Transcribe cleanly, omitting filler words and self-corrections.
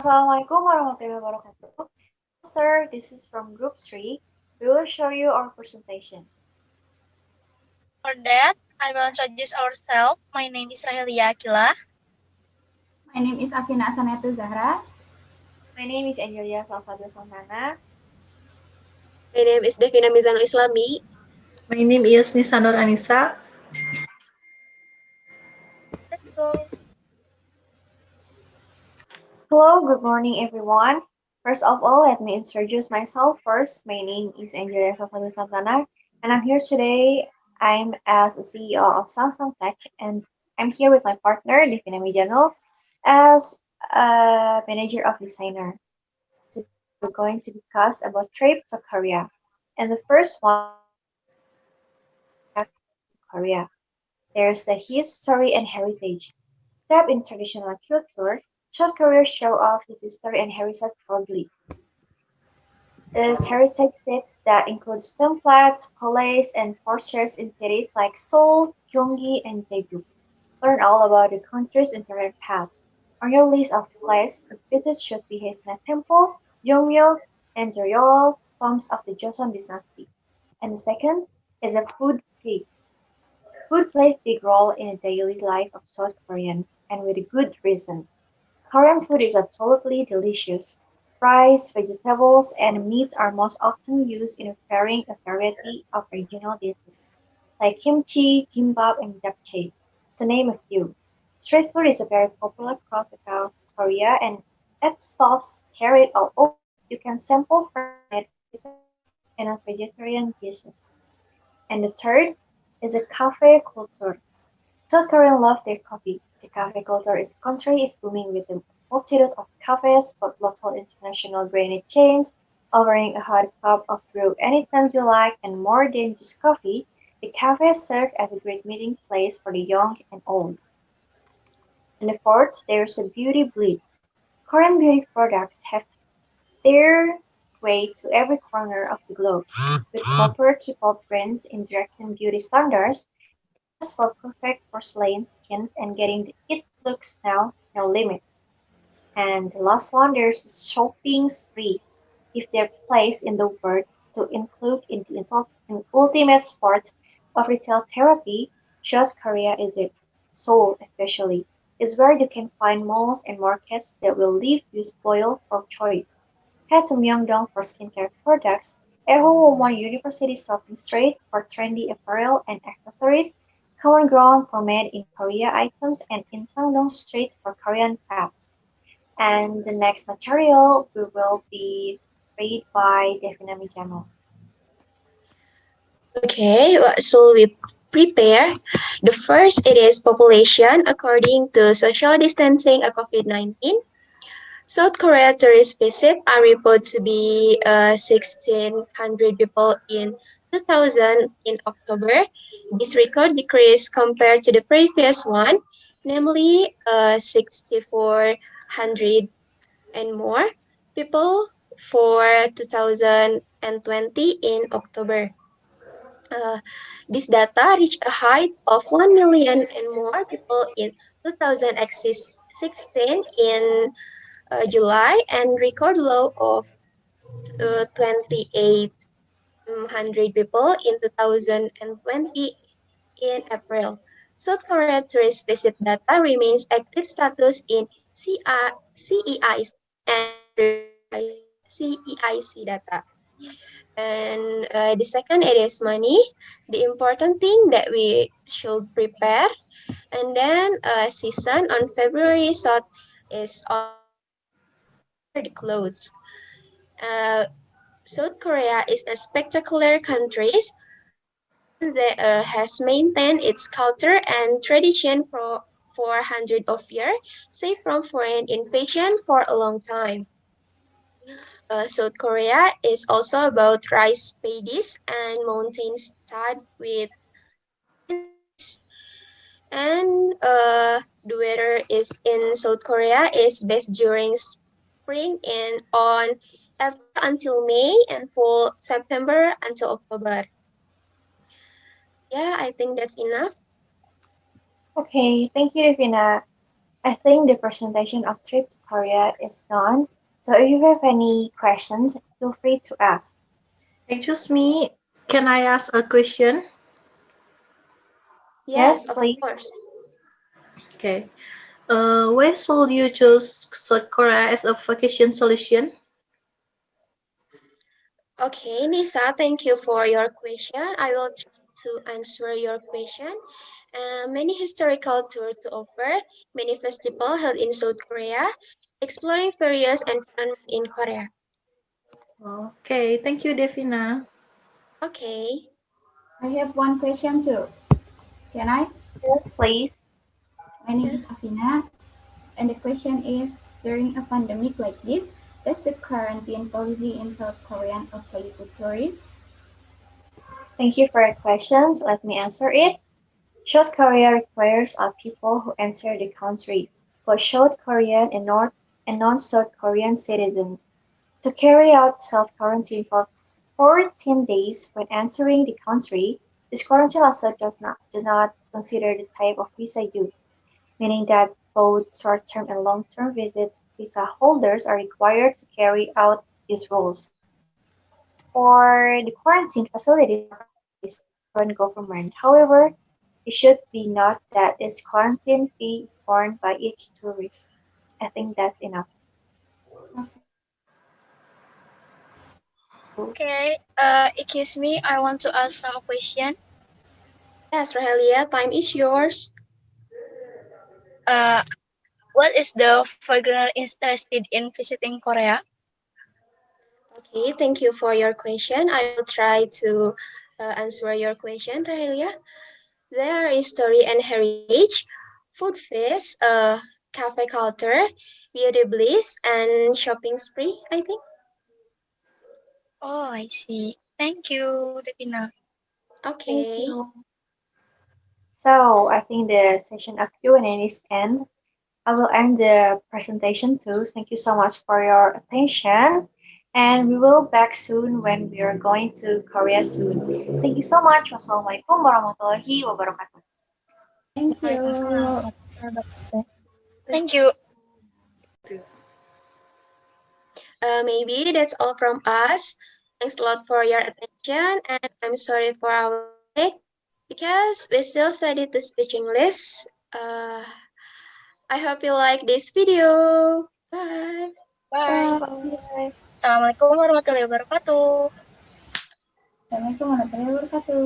Assalamualaikum warahmatullahi wabarakatuh. Sir, this is from Group 3. We will show you our presentation. For that, I will introduce ourselves. My name is Rahelia Aqila. My name is Afina Astsaniatu Zahra. My name is Angelia Salsabil. My name is Devina Mizanul Islami. My name is Nisa Nurannisa. Let's go. Hello, good morning everyone. First of all, let me introduce myself first. My name is Angelia Salsabil and I'm here today. I'm as a CEO of Samsung Tech and I'm here with my partner, Devina Mizanul, as a manager of designer. Today we're going to discuss about trip to Korea. And the first one Korea. There's the history and heritage. Step in traditional culture, South Korea show off its history and heritage proudly. Its heritage sites that includes templates, palaces, and fortresses in cities like Seoul, Gyeonggi, and Jeju. Learn all about the country's internet past. On your list of places to visit should be Haesuna Temple, Yeongmyo, and Joseol, tombs of the Joseon dynasty. And the second is a food feast. Food plays a big role in the daily life of South Koreans, and with good reason. Korean food is absolutely delicious. Rice, vegetables, and meats are most often used in preparing a variety of regional dishes, like kimchi, kimbap, and japchae, to name a few. Street food is a very popular across Korea, and at stalls carried all over, you can sample fresh made vegetarian and non-vegetarian dishes. And the third is a cafe culture. South Koreans love their coffee. The cafe culture is country is booming with a multitude of cafes, both local and international branded chains, offering a hot cup of brew anytime you like, and more than just coffee, the cafes serve as a great meeting place for the young and old. And the fourth, there's a beauty blitz. Korean beauty products have their way to every corner of the globe, with popular K-pop brands injecting beauty standards, quest for perfect porcelain skins, and getting the it looks now, no limits. And the last one, there's a shopping spree. If they're placed in the world to include in the ultimate sport of retail therapy, South Korea is it. Seoul, especially, is where you can find malls and markets that will leave you spoiled for choice. Has Myeongdong for skincare products, Ehowon University shopping street for trendy apparel and accessories, Common Ground for made in Korea items, and Insangdong Street for Korean crafts. And the next material we will be read by Devina Mijano. Okay, what should we prepare? The first, it is population according to social distancing of COVID-19. South Korea tourist visit are reported to be 1,600 people in 2000 in October. This record decreased compared to the previous one, namely 6,400 and more people for 2020 in October. Uh, this data reached a height of 1 million and more people in 2016 in July and record low of 2,800 people in 2020 in April. South Korea tourist visit data remains active status in CEIC and CEIC data. And the second, it is money, the important thing that we should prepare. And then season on February, so is the clothes. Uh, South Korea is a spectacular country, one that has maintained its culture and tradition for hundreds of years, safe from foreign invasion for a long time. South Korea is also about rice paddies and mountains studded with trees. And the weather is in South Korea is best during spring and on April until May and fall September until October. Yeah, I think that's enough. Okay, thank you, Devina. I think the presentation of trip to Korea is done. So if you have any questions, feel free to ask. Excuse me, can I ask a question? Yes, Yes, of please. course. Okay. Why should you choose South Korea as a vacation solution? Okay, Nisa, thank you for your question. I will try to answer your question. Many historical tours to offer, many festivals held in South Korea, exploring various environments in Korea. Okay, thank you, Devina. Okay. I have one question too. Can I? Yes, please. My name Yeah. is Afina, and the question is: during a pandemic like this, does the quarantine policy in South Korea apply to tourists? Thank you for your questions. Let me answer it. South Korea requires all people who enter the country, both South Korean and North and non-South Korean citizens, to carry out self-quarantine for 14 days when entering the country. This quarantine also does not consider the type of visa used, meaning that both short-term and long-term visa holders are required to carry out these rules. For the quarantine facilities are provided by foreign government. However, it should be noted that this quarantine fee is borne by each tourist. I think that's enough. So, Okay, excuse me, I want to ask some question. Yes, Rahelia, time is yours. Uh, what is the foreigner interested in visiting Korea? Okay, thank you for your question. I will try to answer your question, Rahelia. There is story and heritage, food feast, cafe culture, beauty bliss, and shopping spree, I think. Oh, I see. Thank you, Devina. thank Okay. you. So I think the session of Q&A is end. I will end the presentation too. Thank you so much for your attention. And we will back soon when we are going to Korea soon. Thank you so much. Wassalamualaikum warahmatullahi wabarakatuh. Thank Waalaikumsalam you. warahmatullahi wabarakatuh. Thank you. Maybe that's all from us. Thanks a lot for your attention, and I'm sorry for our mistake because we still study to speech English. Uh, I hope you like this video. Bye. Bye. Bye. Bye. Assalamualaikum warahmatullahi wabarakatuh. Assalamualaikum warahmatullahi wabarakatuh.